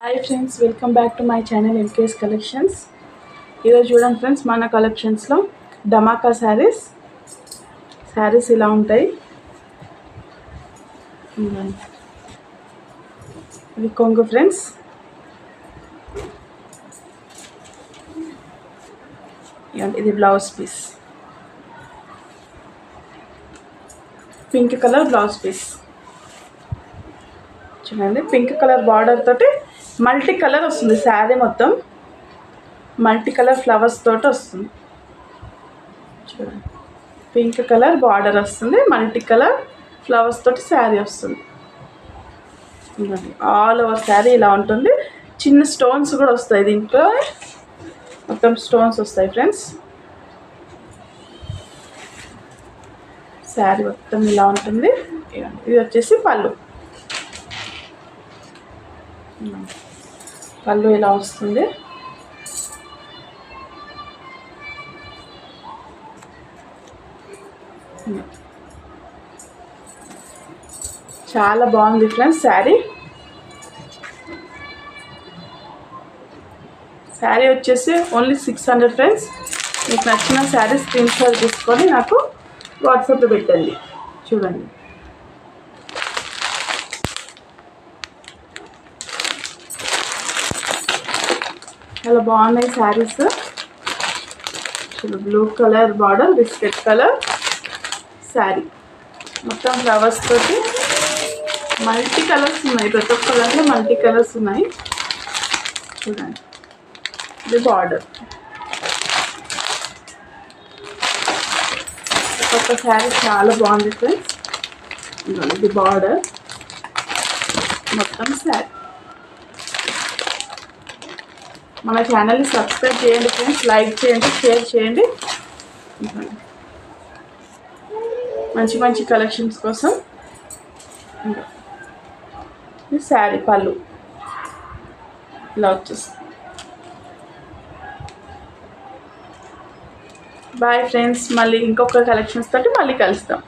Hi friends, welcome back to my channel MKS collections. ఈరోజు చూడండి friends, మన కలెక్షన్స్లో ధమాకా శారీస్ ఇలా ఉంటాయి. ఇది కొంగు ఫ్రెండ్స్. ఇది blouse piece, pink colour blouse piece. చూడండి, పింక్ కలర్ బార్డర్ తోటి మల్టీ కలర్ వస్తుంది. శారీ మొత్తం మల్టీ కలర్ ఫ్లవర్స్ తోటి వస్తుంది. చూడండి, పింక్ కలర్ బార్డర్ వస్తుంది, మల్టీ కలర్ ఫ్లవర్స్ తోటి శారీ వస్తుంది. ఆల్ ఓవర్ శారీ ఇలా ఉంటుంది. చిన్న స్టోన్స్ కూడా వస్తాయి, దీంట్లో మొత్తం స్టోన్స్ వస్తాయి ఫ్రెండ్స్. శారీ మొత్తం ఇలా ఉంటుంది. ఇది వచ్చేసి పళ్ళు ఇలా వస్తుంది. చాలా బాగుంది ఫ్రెండ్స్ శారీ. వచ్చేసి ఓన్లీ 600 ఫ్రెండ్స్. మీకు నచ్చిన శారీ స్క్రీన్ షాట్ తీసుకొని నాకు వాట్సాప్లో పెట్టండి. చూడండి, చాలా బాగున్నాయి saris. Blue colour border, biscuit colour sari, మొత్తం ఫ్లవర్స్ తోటి మల్టీ కలర్స్ ఉన్నాయి. ప్రతి ఒక్క కలర్లో మల్టీ కలర్స్ ఉన్నాయి. చూడండి, ఇది బార్డర్. ఒక్కొక్క శారీ చాలా బాగుంది ఫ్రెండ్స్. ఇది బార్డర్, మొత్తం శారీ. మన ఛానల్ని సబ్స్క్రైబ్ చేయండి ఫ్రెండ్స్, లైక్ చేయండి, షేర్ చేయండి. మంచి మంచి కలెక్షన్స్ కోసం. ఈ శారీ పళ్ళు ఇలా వచ్చేస్తుంది. బాయ్ ఫ్రెండ్స్, మళ్ళీ ఇంకొక కలెక్షన్స్ తోటి మళ్ళీ కలుస్తాం.